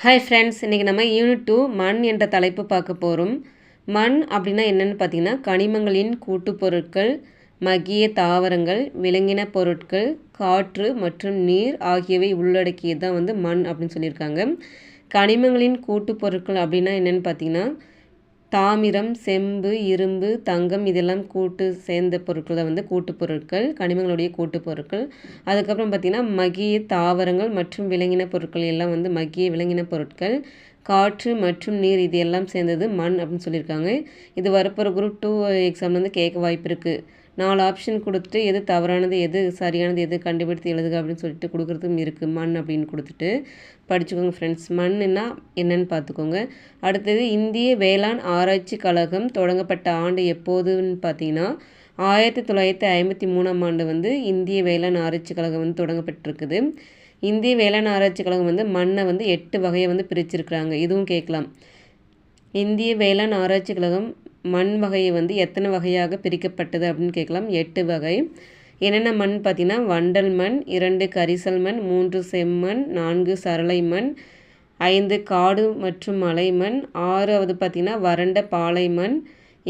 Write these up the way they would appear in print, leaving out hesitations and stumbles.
Hi friends, இன்றைக்கி நம்ம unit 2 மண் என்ற தலைப்பு பார்க்க போகிறோம். மண் அப்படின்னா என்னென்னு பார்த்தீங்கன்னா, கனிமங்களின் கூட்டுப்பொருட்கள், மக்கிய தாவரங்கள், விலங்கின பொருட்கள், காற்று மற்றும் நீர் ஆகியவை உள்ளடக்கியது தான் மண் அப்படின்னு சொல்லியிருக்காங்க. கனிமங்களின் கூட்டுப்பொருட்கள் அப்படின்னா என்னென்னு பார்த்தீங்கன்னா, தாமிரம், செம்பு, இரும்பு, தங்கம் இதெல்லாம் கூட்டு சேர்ந்த பொருட்கள் தான் கூட்டுப்பொருட்கள், கனிமங்களுடைய கூட்டுப்பொருட்கள். அதுக்கப்புறம் பார்த்திங்கன்னா மக்கிய தாவரங்கள் மற்றும் விலங்கின பொருட்கள் எல்லாம் மக்கிய விலங்கின பொருட்கள், காற்று மற்றும் நீர் இது எல்லாம் சேர்ந்தது மண் அப்படின்னு சொல்லியிருக்காங்க. இது வரப்போகிற குரூப் 2 எக்ஸாம் கேட்க வாய்ப்பு இருக்குது. 4 ஆப்ஷன் கொடுத்துட்டு எது தவறானது எது சரியானது எது கண்டுபிடித்து எழுதுக அப்படின்னு சொல்லிட்டு கொடுக்குறதும் இருக்குது. மண் அப்படின்னு கொடுத்துட்டு படிச்சுக்கோங்க ஃப்ரெண்ட்ஸ். மண்ணுன்னா என்னன்னு பார்த்துக்கோங்க. அடுத்தது இந்திய வேளாண் ஆராய்ச்சி கழகம் தொடங்கப்பட்ட ஆண்டு எப்போதுன்னு பார்த்தீங்கன்னா 1953ஆம் ஆண்டு இந்திய வேளாண் ஆராய்ச்சி கழகம் தொடங்கப்பட்டிருக்குது. இந்திய வேளாண் ஆராய்ச்சி கழகம் மண்ணை 8 வகையை பிரிச்சிருக்கிறாங்க. இதுவும் கேட்கலாம். இந்திய வேளாண் ஆராய்ச்சி கழகம் மண் வகையை எத்தனை வகையாக பிரிக்கப்பட்டது அப்படின்னு கேட்கலாம். 8 வகை. என்னென்ன மண் பார்த்தீங்கன்னா, வண்டல் மண், 2 கரிசல் மண், 3 செம்மண், 4 சரளை மண், 5 காடு மற்றும் மலை மண், 6வது பார்த்தீங்கன்னா வறண்ட பாலை மண்,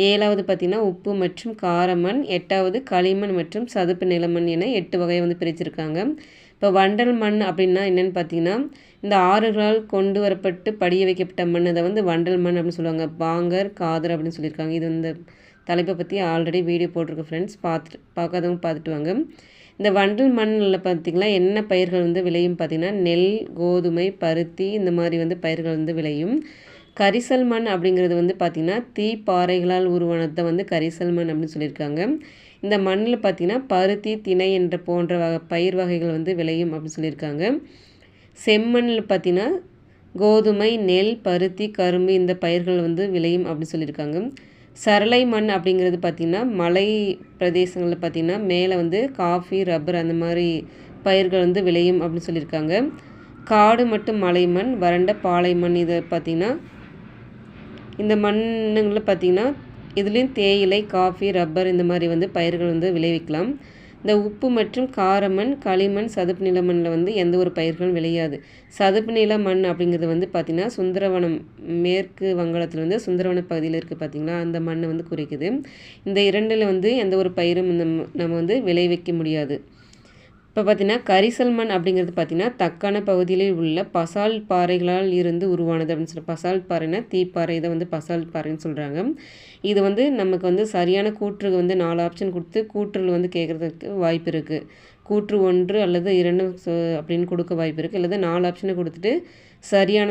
7வது பார்த்தீங்கன்னா உப்பு மற்றும் கார மண், 8வது களிமண் மற்றும் சதுப்பு நிலமண் என 8 வகையை பிரிச்சிருக்காங்க. இப்போ வண்டல் மண் அப்படின்னா என்னென்னு பார்த்தீங்கன்னா, இந்த ஆறுகளால் கொண்டு வரப்பட்டு படிய வைக்கப்பட்ட மண் அதை வண்டல் மண் அப்படின்னு சொல்லுவாங்க. பாங்கர், காதர் அப்படின்னு சொல்லியிருக்காங்க. இது இந்த தலைப்பை பற்றி ஆல்ரெடி வீடியோ போட்டிருக்கு ஃப்ரெண்ட்ஸ். பார்க்காதவங்க பார்த்துட்டு வாங்க. இந்த வண்டல் மண்ணில் பார்த்திங்கன்னா என்ன பயிர்கள் விளையும் பார்த்திங்கன்னா, நெல், கோதுமை, பருத்தி இந்த மாதிரி பயிர்கள் விளையும். கரிசல் மண் அப்படிங்கிறது பார்த்திங்கன்னா தீப்பாறைகளால் உருவானதை கரிசல் மண் அப்படின்னு சொல்லியிருக்காங்க. இந்த மண்ணில் பார்த்திங்கன்னா பருத்தி, திணை என்ற போன்ற பயிர் வகைகள் விளையும் அப்படின்னு சொல்லியிருக்காங்க. செம்மண்ணில் பார்த்திங்கன்னா கோதுமை, நெல், பருத்தி, கரும்பு இந்த பயிர்கள் விளையும் அப்படின்னு சொல்லியிருக்காங்க. சரளை மண் அப்படிங்கிறது பார்த்திங்கன்னா மலை பிரதேசங்களில் பார்த்திங்கன்னா மேலே காஃபி, ரப்பர் அந்த மாதிரி பயிர்கள் விளையும் அப்படின்னு சொல்லியிருக்காங்க. காடு மற்றும் மலை மண், வறண்ட பாலை மண் இதை பார்த்திங்கன்னா இந்த மண்ணுங்களில் பார்த்திங்கன்னா இதுலேயும் தேயிலை, காஃபி, ரப்பர் இந்த மாதிரி பயிர்கள் விளைவிக்கலாம். இந்த உப்பு மற்றும் காரமண், களிமண், சதுப்பு நில மண்ணில் எந்த ஒரு பயிர்களும் விளையாது. சதுப்பு நில மண் அப்படிங்கிறது பார்த்திங்கன்னா சுந்தரவனம், மேற்கு வங்காளத்தில் சுந்தரவன பகுதியில் இருக்குது பார்த்திங்களா, அந்த மண்ணை குறிக்குது. இந்த இரண்டில் எந்த ஒரு பயிரும் நம்ம விளைவிக்க முடியாது. இப்போ பார்த்திங்கன்னா கரிசல் மண் அப்படிங்கிறது பார்த்திங்கன்னா தக்கான பகுதியில் உள்ள பசால்ட் பாறைகளால் இருந்து உருவானது அப்படின்னு சொல்லி. பசால்ட் பாறைனா தீப்பாறை, இதை பசால்ட் பாறைன்னு சொல்கிறாங்க. இது நமக்கு சரியான கூற்று 4 ஆப்ஷன் கொடுத்து கூற்றுகள் கேட்குறதுக்கு வாய்ப்பு இருக்குது. கூற்று 1 அல்லது 2 அப்படின்னு கொடுக்க வாய்ப்பு இருக்குது. அல்லது 4 ஆப்ஷனை கொடுத்துட்டு சரியான